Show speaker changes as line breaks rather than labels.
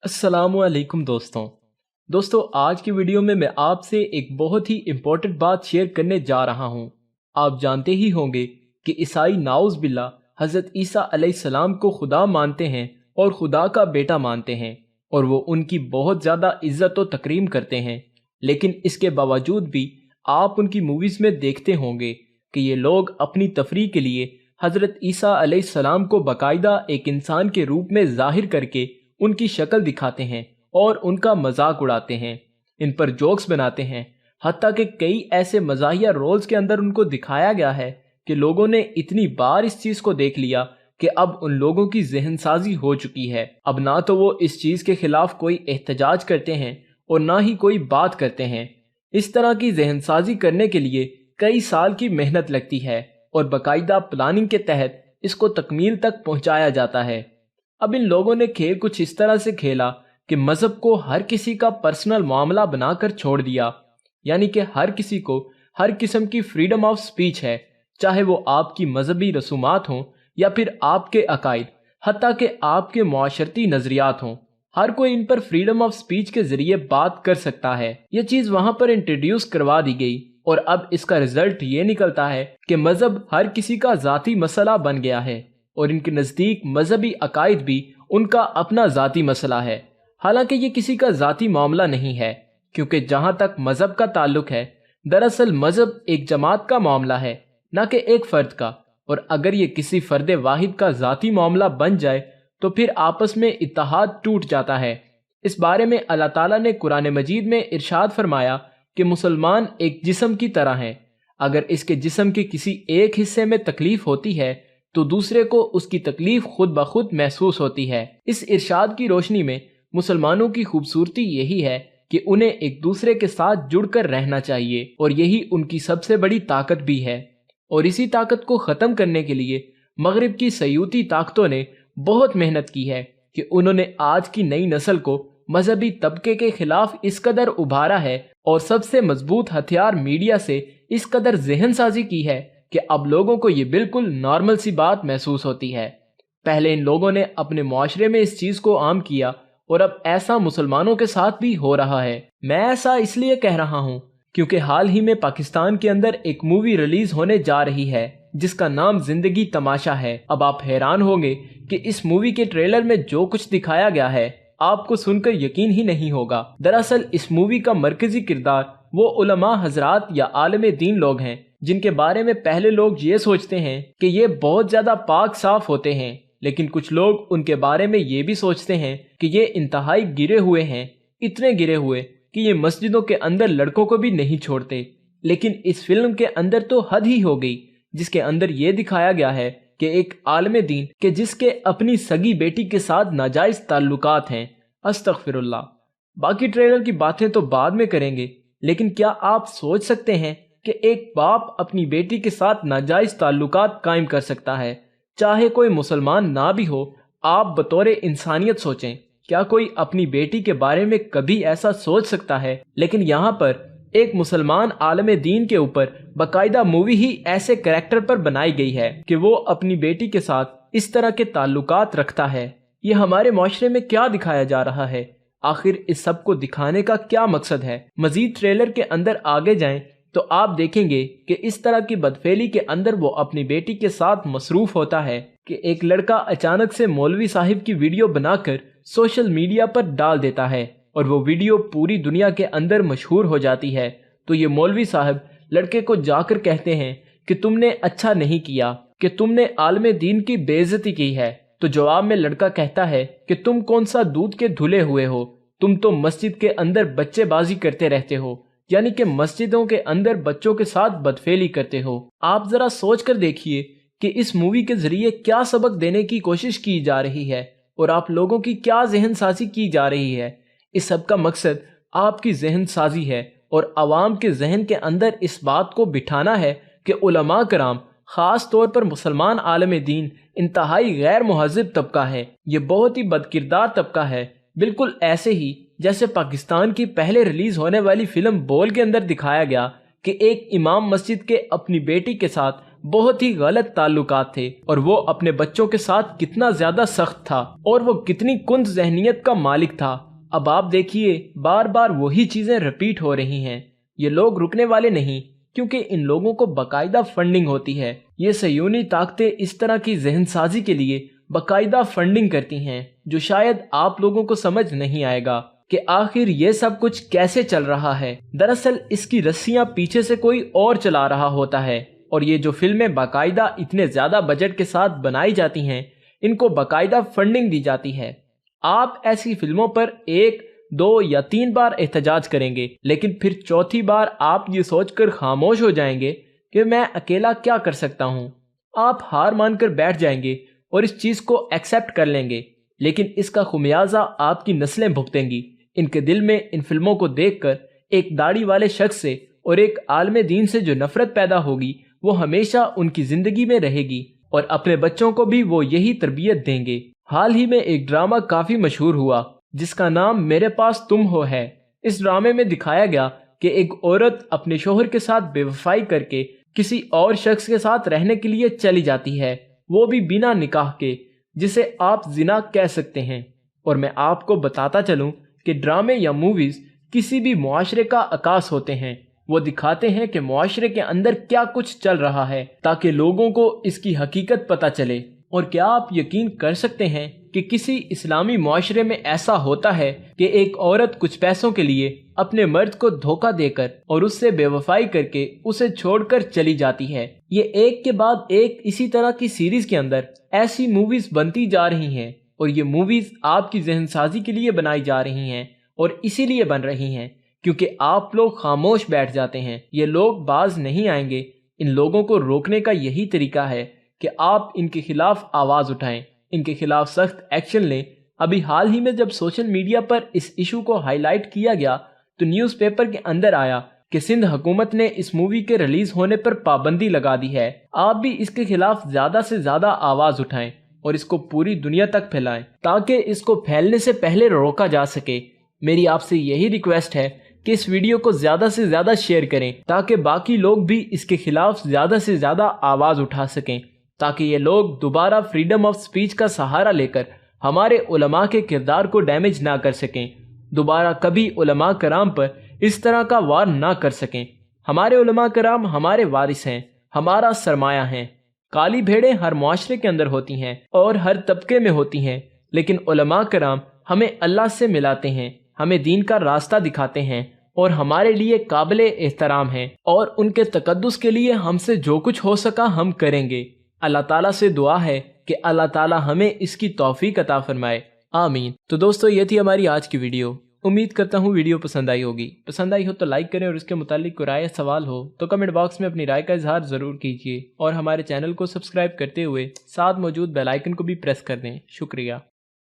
अस्सलामु अलैकुम दोस्तों आज की वीडियो में मैं आपसे एक बहुत ही इम्पोर्टेंट बात शेयर करने जा रहा हूँ। आप जानते ही होंगे कि ईसाई नाउज़ बिल्ला हज़रत ईसा अलैहिस्सलाम को खुदा मानते हैं और खुदा का बेटा मानते हैं और वो उनकी बहुत ज़्यादा इज्जत और तकरीम करते हैं। लेकिन इसके बावजूद भी आप उनकी मूवीज़ में देखते होंगे कि ये लोग अपनी तफरीह के लिए हज़रत ईसा अलैहिस्सलाम को बाकायदा एक इंसान के रूप में ज़ाहिर करके उनकी शक्ल दिखाते हैं और उनका मजाक उड़ाते हैं, इन पर जोक्स बनाते हैं। हत्ता कि कई ऐसे मज़ाहिया रोल्स के अंदर उनको दिखाया गया है कि लोगों ने इतनी बार इस चीज़ को देख लिया कि अब उन लोगों की जहन साजी हो चुकी है। अब ना तो वो इस चीज़ के खिलाफ कोई एहतजाज करते हैं और ना ही कोई बात करते हैं। इस तरह की जहन साजी करने के लिए कई साल की मेहनत लगती है और बाकायदा प्लानिंग के तहत इसको तकमील तक पहुँचाया जाता है। अब इन लोगों ने खेल कुछ इस तरह से खेला कि मज़हब को हर किसी का पर्सनल मामला बनाकर छोड़ दिया, यानी कि हर किसी को हर किस्म की फ्रीडम ऑफ स्पीच है, चाहे वो आपकी मजहबी रसूमात हों या फिर आपके अकायद, हत्ता कि आपके मुआशरती नज़रियात हों। हर कोई इन पर फ्रीडम ऑफ स्पीच के ज़रिए बात कर सकता है। ये चीज़ वहाँ पर इंट्रोड्यूस करवा दी गई और अब इसका रिजल्ट ये निकलता है कि मज़हब हर किसी का ज़ाती मसला बन गया है और इनके नज़दीक मजहबी अकायद भी उनका अपना ज़ाती मसला है। हालांकि ये किसी का ज़ाती मामला नहीं है, क्योंकि जहाँ तक मज़हब का ताल्लुक है, दरअसल मज़हब एक जमात का मामला है, न कि एक फ़र्द का। और अगर ये किसी फ़र्द वाहिद का ज़ाती मामला बन जाए तो फिर आपस में इत्तेहाद टूट जाता है। इस बारे में अल्लाह ताला ने कुरान मजीद में इरशाद फरमाया कि मुसलमान एक जिस्म की तरह हैं। अगर इसके जिस्म के किसी एक हिस्से में तकलीफ होती है तो दूसरे को उसकी तकलीफ खुद ब खुद महसूस होती है। इस इरशाद की रोशनी में मुसलमानों की खूबसूरती यही है कि उन्हें एक दूसरे के साथ जुड़कर रहना चाहिए और यही उनकी सबसे बड़ी ताकत भी है। और इसी ताकत को ख़त्म करने के लिए मगरिब की सयूती ताकतों ने बहुत मेहनत की है कि उन्होंने आज की नई नस्ल को मजहबी तबके के खिलाफ इस कदर उभारा है और सबसे मजबूत हथियार मीडिया से इस कदर जहन साजी की है कि अब लोगों को ये बिल्कुल नॉर्मल सी बात महसूस होती है। पहले इन लोगों ने अपने मुआशरे में इस चीज़ को आम किया और अब ऐसा मुसलमानों के साथ भी हो रहा है। मैं ऐसा इसलिए कह रहा हूँ क्योंकि हाल ही में पाकिस्तान के अंदर एक मूवी रिलीज होने जा रही है जिसका नाम जिंदगी तमाशा है। अब आप हैरान होंगे कि इस मूवी के ट्रेलर में जो कुछ दिखाया गया है आपको सुनकर यकीन ही नहीं होगा। दरअसल इस मूवी का मरकजी किरदार वो उलमा हजरात या आलम दीन लोग हैं जिनके बारे में पहले लोग ये सोचते हैं कि ये बहुत ज्यादा पाक साफ होते हैं, लेकिन कुछ लोग उनके बारे में ये भी सोचते हैं कि ये इंतहाई गिरे हुए हैं, इतने गिरे हुए कि ये मस्जिदों के अंदर लड़कों को भी नहीं छोड़ते। लेकिन इस फिल्म के अंदर तो हद ही हो गई, जिसके अंदर ये दिखाया गया है कि एक आलम दीन के जिसके अपनी सगी बेटी के साथ नाजायज ताल्लुकात हैं। अस्तगफिरुल्लाह। बाकी ट्रेलर की बातें तो बाद में करेंगे, लेकिन क्या आप सोच सकते हैं कि एक बाप अपनी बेटी के साथ नाजायज ताल्लुकात कायम कर सकता है, चाहे कोई मुसलमान ना भी हो? आप बतौर इंसानियत सोचें, क्या कोई अपनी बेटी के बारे में कभी ऐसा सोच सकता है? लेकिन यहाँ पर एक मुसलमान आलम दीन के ऊपर बाकायदा मूवी ही ऐसे कैरेक्टर पर बनाई गई है कि वो अपनी बेटी के साथ इस तरह के ताल्लुकात रखता है। ये हमारे माशरे में क्या दिखाया जा रहा है? आखिर इस सब को दिखाने का क्या मकसद है? मजीद ट्रेलर के अंदर आगे जाएं तो आप देखेंगे कि इस तरह की बदफेली के अंदर वो अपनी बेटी के साथ मसरूफ होता है कि एक लड़का अचानक से मौलवी साहिब की वीडियो बनाकर सोशल मीडिया पर डाल देता है और वो वीडियो पूरी दुनिया के अंदर मशहूर हो जाती है। तो ये मौलवी साहब लड़के को जाकर कहते हैं कि तुमने अच्छा नहीं किया, कि तुमने आलम दीन की बेइज्जती की है। तो जवाब में लड़का कहता है कि तुम कौन सा दूध के धुले हुए हो, तुम तो मस्जिद के अंदर बच्चेबाजी करते रहते हो, यानी कि मस्जिदों के अंदर बच्चों के साथ बदफेली करते हो। आप जरा सोच कर देखिए कि इस मूवी के जरिए क्या सबक देने की कोशिश की जा रही है और आप लोगों की क्या जहन साजी की जा रही है। इस सब का मकसद आपकी जहन साजी है और आवाम के जहन के अंदर इस बात को बिठाना है कि उलमा कराम, खास तौर पर मुसलमान आलम दीन, इंतहाई गैर मुहज़्ज़िब तबका है। ये बहुत ही बदकिरदार तबका है, बिल्कुल ऐसे ही जैसे पाकिस्तान की पहले रिलीज होने वाली फिल्म बोल के अंदर दिखाया गया कि एक इमाम मस्जिद के अपनी बेटी के साथ बहुत ही गलत ताल्लुकात थे और वो अपने बच्चों के साथ कितना ज्यादा सख्त था और वो कितनी कुंद ज़हनियत का मालिक था। अब आप देखिए बार बार वही चीजें रिपीट हो रही हैं। ये लोग रुकने वाले नहीं, क्योंकि इन लोगों को बाकायदा फंडिंग होती है। ये सयूनी ताकतें इस तरह की जहनसाजी के लिए बाकायदा फंडिंग करती हैं, जो शायद आप लोगों को समझ नहीं आएगा कि आखिर ये सब कुछ कैसे चल रहा है। दरअसल इसकी रस्सियां पीछे से कोई और चला रहा होता है और ये जो फिल्में बाकायदा इतने ज्यादा बजट के साथ बनाई जाती हैं, इनको बाकायदा फंडिंग दी जाती है। आप ऐसी फिल्मों पर 1, 2 या 3 बार एहतजाज करेंगे, लेकिन फिर चौथी बार आप ये सोचकर खामोश हो जाएंगे कि मैं अकेला क्या कर सकता हूँ। आप हार मानकर बैठ जाएंगे और इस चीज को एक्सेप्ट कर लेंगे, लेकिन इसका खुमियाजा आपकी नस्लें भुगतेंगी। इनके दिल में इन फिल्मों को देखकर एक दाढ़ी वाले शख्स से और एक आलमे दीन से जो नफरत पैदा होगी, वो हमेशा उनकी जिंदगी में रहेगी और अपने बच्चों को भी वो यही तरबियत देंगे। हाल ही में एक ड्रामा काफी मशहूर हुआ जिसका नाम मेरे पास तुम हो है। इस ड्रामे में दिखाया गया कि एक औरत अपने शोहर के साथ बेवफाई करके किसी और शख्स के साथ रहने के लिए चली जाती है, वो भी बिना निकाह के, जिसे आप जिना कह सकते हैं। और मैं आपको बताता चलूं कि ड्रामे या मूवीज किसी भी मुआशरे का अकास होते हैं। वो दिखाते हैं कि मुआशरे के अंदर क्या कुछ चल रहा है ताकि लोगों को इसकी हकीकत पता चले। और क्या आप यकीन कर सकते हैं कि किसी इस्लामी मुआशरे में ऐसा होता है कि एक औरत कुछ पैसों के लिए अपने मर्द को धोखा देकर और उससे बेवफाई करके उसे छोड़कर चली जाती है। ये एक के बाद एक इसी तरह की सीरीज के अंदर ऐसी मूवीज बनती जा रही हैं और ये मूवीज आपकी जहनसाजी के लिए बनाई जा रही हैं और इसीलिए बन रही हैं क्योंकि आप लोग खामोश बैठ जाते हैं। ये लोग बाज नहीं आएंगे। इन लोगों को रोकने का यही तरीका है कि आप इनके खिलाफ आवाज उठाएं, इनके खिलाफ सख्त एक्शन लें। अभी हाल ही में जब सोशल मीडिया पर इस इशू को हाईलाइट किया गया तो न्यूज़पेपर के अंदर आया कि सिंध हुकूमत ने इस मूवी के रिलीज होने पर पाबंदी लगा दी है। आप भी इसके खिलाफ ज्यादा से ज्यादा आवाज उठाएं और इसको पूरी दुनिया तक फैलाएं ताकि इसको फैलने से पहले रोका जा सके। मेरी आपसे यही रिक्वेस्ट है कि इस वीडियो को ज्यादा से ज्यादा शेयर करें ताकि बाकी लोग भी इसके खिलाफ ज्यादा से ज्यादा आवाज उठा सकें, ताकि ये लोग दोबारा फ्रीडम ऑफ स्पीच का सहारा लेकर हमारे उलमा के किरदार को डैमेज ना कर सकें, दोबारा कभी उलमा कराम पर इस तरह का वार ना कर सकें। हमारे उलमा कराम हमारे वारिस हैं, हमारा सरमाया हैं। काली भेड़ें हर मुआशरे के अंदर होती हैं और हर तबके में होती हैं, लेकिन उलमा कराम हमें अल्लाह से मिलाते हैं, हमें दीन का रास्ता दिखाते हैं और हमारे लिए काबिले एहतराम हैं और उनके तकद्दुस के लिए हमसे जो कुछ हो सका हम करेंगे। अल्लाह ताला से दुआ है कि अल्लाह ताला हमें इसकी तौफीक अता फरमाए, आमीन। तो दोस्तों ये थी हमारी आज की वीडियो। उम्मीद करता हूँ वीडियो पसंद आई होगी। पसंद आई हो तो लाइक करें और इसके मुतालिक कोई राय या सवाल हो तो कमेंट बॉक्स में अपनी राय का इजहार ज़रूर कीजिए और हमारे चैनल को सब्सक्राइब करते हुए साथ मौजूद बेल आइकन को भी प्रेस कर दें। शुक्रिया।